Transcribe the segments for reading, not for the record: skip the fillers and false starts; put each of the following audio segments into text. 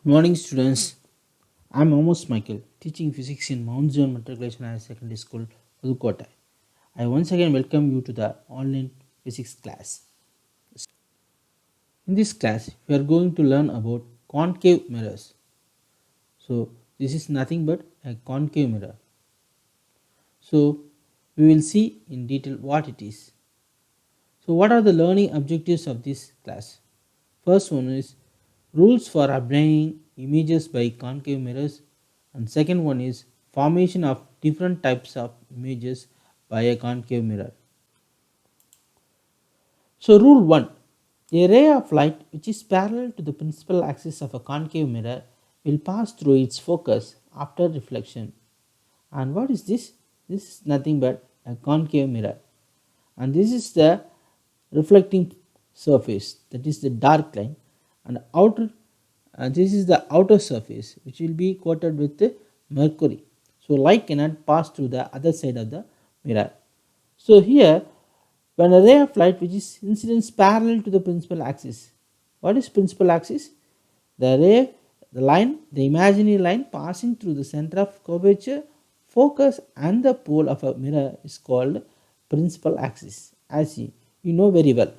Morning, students. I'm Amos Michael, teaching physics in Mount Zion Matriculation Higher Secondary School, Pudukkottai. I once again welcome you to the online physics class. In this class, we are going to learn about concave mirrors. So, this is nothing but a concave mirror. So, we will see in detail what it is. So, what are the learning objectives of this class? First one is rules for obtaining images by concave mirrors, and second one is formation of different types of images by a concave mirror. So rule 1, a ray of light which is parallel to the principal axis of a concave mirror will pass through its focus after reflection. And what is this? This is nothing but a concave mirror, and this is the reflecting surface, that is the dark line, and outer this is the outer surface which will be coated with mercury. So light cannot pass through the other side of the mirror. So here, when a ray of light which is incidence parallel to the principal axis, what is principal axis? The ray, the line, the imaginary line passing through the center of curvature, focus and the pole of a mirror is called principal axis, as you know very well.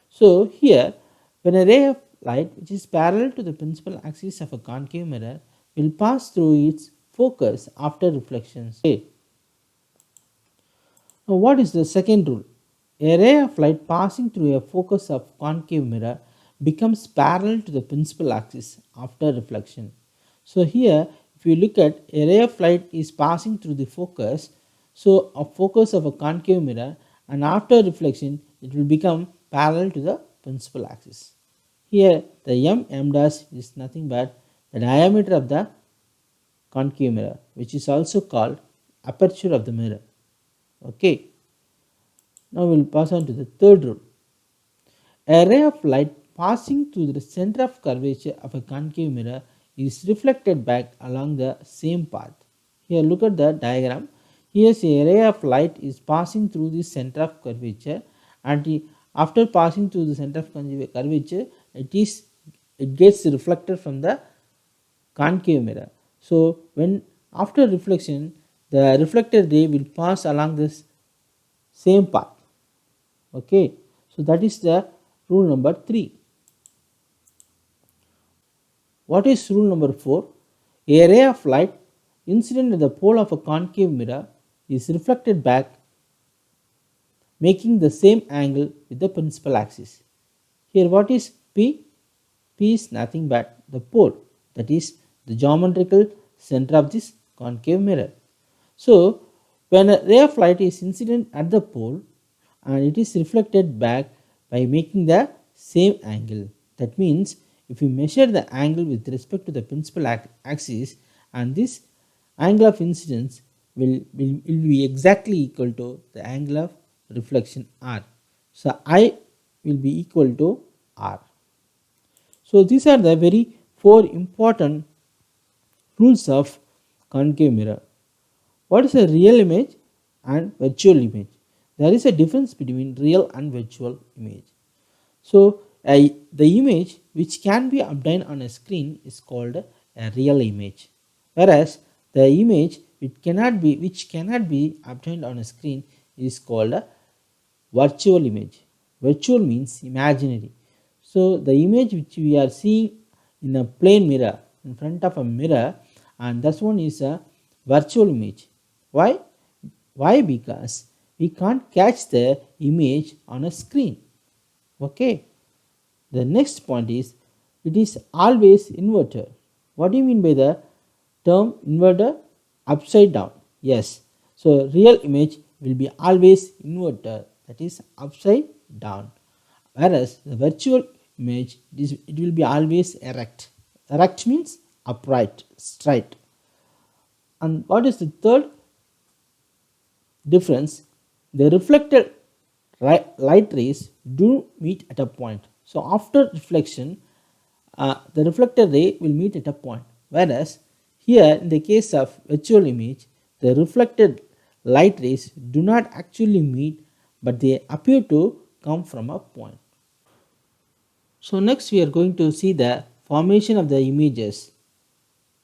So here, when a ray of light which is parallel to the principal axis of a concave mirror will pass through its focus after reflections. Okay. Now what is the second rule? A ray of light passing through a focus of concave mirror becomes parallel to the principal axis after reflection. So here, if you look at, a ray of light is passing through the focus, so a focus of a concave mirror, and after reflection it will become parallel to the principal axis. Here the m dash is nothing but the diameter of the concave mirror, which is also called aperture of the mirror. Okay. Now we will pass on to the third rule. A ray of light passing through the center of curvature of a concave mirror is reflected back along the same path. Here look at the diagram. Here a ray of light is passing through the center of curvature, and after passing through the center of curvature, it gets reflected from the concave mirror. So when after reflection, the reflected ray will pass along this same path. Okay, so that is the rule number 3. What is rule number 4? A ray of light incident at the pole of a concave mirror is reflected back, making the same angle with the principal axis. Here what is P? P is nothing but the pole, that is the geometrical center of this concave mirror. So when a ray of light is incident at the pole and it is reflected back by making the same angle, that means if you measure the angle with respect to the principal axis, and this angle of incidence will be exactly equal to the angle of reflection r. So I will be equal to r. So these are the very 4 important rules of concave mirror. What is a real image and virtual image? There is a difference between real and virtual image. So the image which can be obtained on a screen is called a real image, whereas the image which cannot be obtained on a screen is called a virtual image. Virtual means imaginary. So the image which we are seeing in a plane mirror, in front of a mirror, and this one is a virtual image. Why? Because we can't catch the image on a screen. Okay. The next point is, it is always inverted. What do you mean by the term inverted? Upside down. Yes. So real image will be always inverted, that is upside down, whereas the virtual image it will be always erect. Erect means upright, straight. And what is the third difference? The reflected light rays do meet at a point. So after reflection, the reflected ray will meet at a point, whereas here in the case of virtual image, the reflected light rays do not actually meet, but they appear to come from a point. So next we are going to see the formation of the images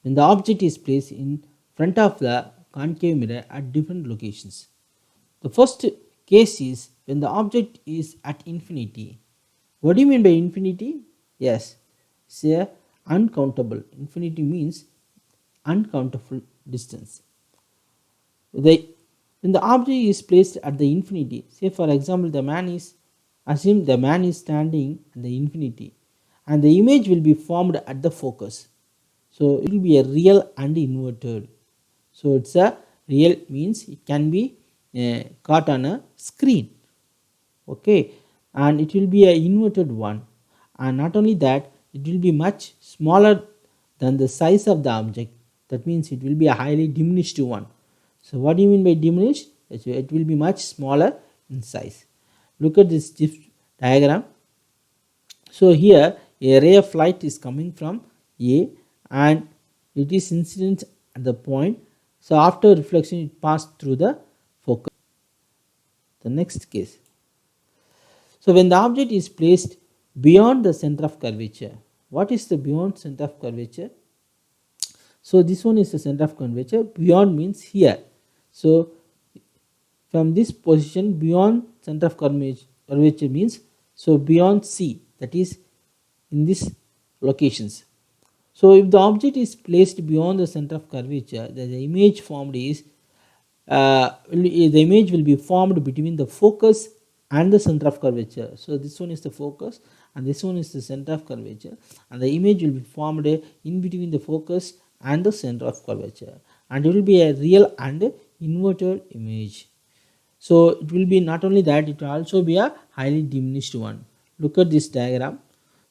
when the object is placed in front of the concave mirror at different locations. The first case is when the object is at infinity. What do you mean by infinity? Yes, it's a uncountable. Infinity means uncountable distance. When the object is placed at the infinity, say for example assume the man is standing at the infinity and the image will be formed at the focus. So it will be a real and inverted. So it's a real means it can be caught on a screen, okay, and it will be a inverted one, and not only that, it will be much smaller than the size of the object. That means it will be a highly diminished one. So what do you mean by diminished? It will be much smaller in size. Look at this diagram. So here a ray of light is coming from A and it is incident at the point. So after reflection it passed through the focus. The next case. So when the object is placed beyond the center of curvature, what is the beyond center of curvature? So this one is the center of curvature. Beyond means here. So from this position beyond center of curvature means so beyond C, that is in these locations. So if the object is placed beyond the center of curvature, the image formed is the image will be formed between the focus and the center of curvature. So this one is the focus and this one is the center of curvature, and the image will be formed in between the focus and the center of curvature, and it will be a real and inverted image. So it will be not only that, it will also be a highly diminished one. Look at this diagram.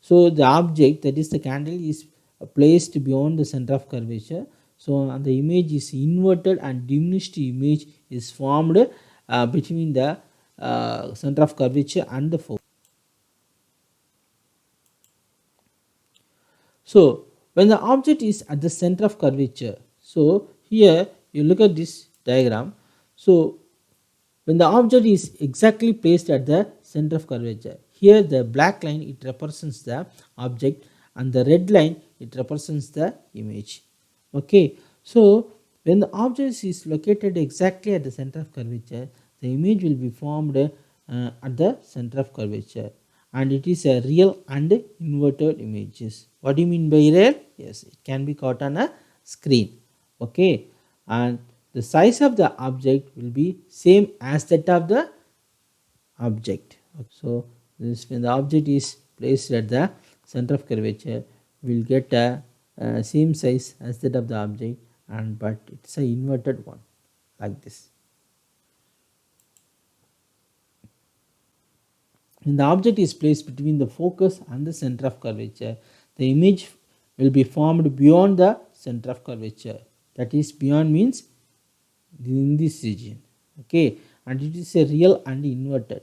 So the object, that is the candle, is placed beyond the center of curvature. So the image is inverted and diminished image is formed between the center of curvature and the focus. So when the object is at the center of curvature, so here you look at this diagram. So when the object is exactly placed at the center of curvature, here the black line it represents the object and the red line it represents the image. Okay, so when the object is located exactly at the center of curvature, the image will be formed at the center of curvature, and it is a real and inverted images. What do you mean by real? Yes, it can be caught on a screen. Okay, and the size of the object will be same as that of the object. So this when the object is placed at the center of curvature, will get a same size as that of the object, and but it's a inverted one like this. When the object is placed between the focus and the center of curvature, the image will be formed beyond the center of curvature. That is, beyond means in this region. Okay, and it is a real and inverted,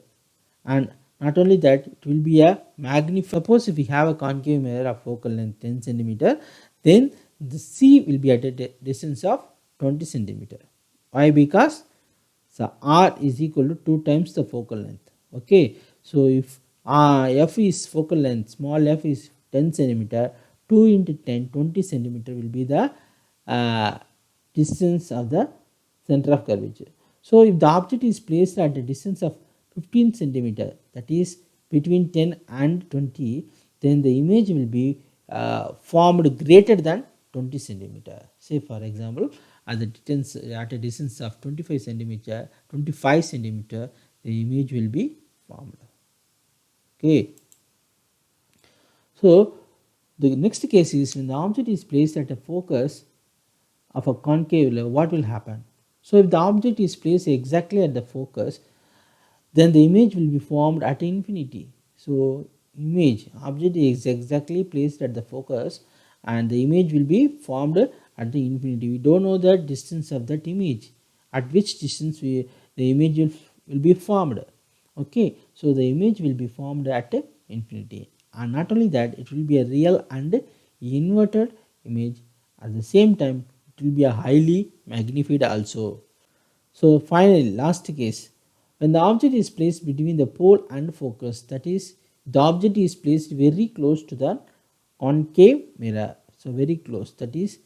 and not only that, it will be a magnified. Suppose if we have a concave mirror of focal length 10 centimeter, then the C will be at a distance of 20 centimeter. Why? Because so R is equal to 2 times the focal length. Okay, so if f is focal length, small f is 10 centimeter, 2 into 10, 20 centimeter will be the distance of the center of curvature. So if the object is placed at a distance of 15 centimeter, that is between 10 and 20, then the image will be formed greater than 20 centimeter. Say for example, at a distance of 25 centimeter, the image will be formed. Okay. So the next case is when the object is placed at a focus of a concave level, what will happen? So if the object is placed exactly at the focus, then the image will be formed at infinity. So object is exactly placed at the focus and the image will be formed at the infinity. We don't know the distance of that image, at which distance the image will be formed. Okay, so the image will be formed at infinity, and not only that, it will be a real and inverted image. At the same time, it will be a highly magnified also. So finally, last case, when the object is placed between the pole and focus, that is, the object is placed very close to the concave mirror, so very close, that is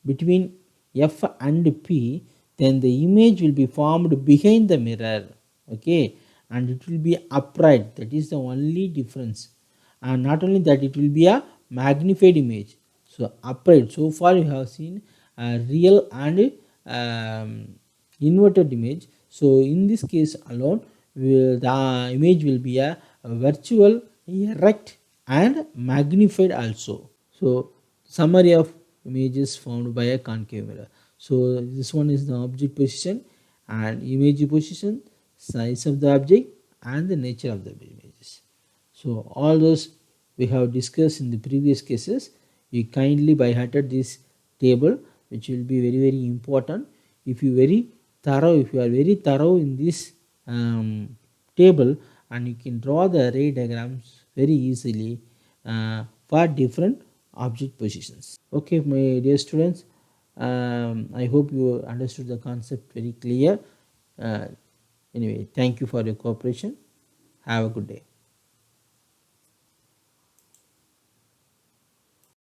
between F and P, then the image will be formed behind the mirror, okay, and it will be upright. That is the only difference. And not only that, it will be a magnified image, so upright. So far you have seen a real and inverted image. So in this case alone, the image will be a virtual, erect and magnified also. So summary of images formed by a concave mirror. So this one is the object position and image position, size of the object and the nature of the images. So all those we have discussed in the previous cases. You kindly by hearted this table, which will be very important. If you are very thorough in this table, and you can draw the array diagrams very easily for different object positions. Okay, my dear students, I hope you understood the concept very clear. Anyway, thank you for your cooperation. Have a good day.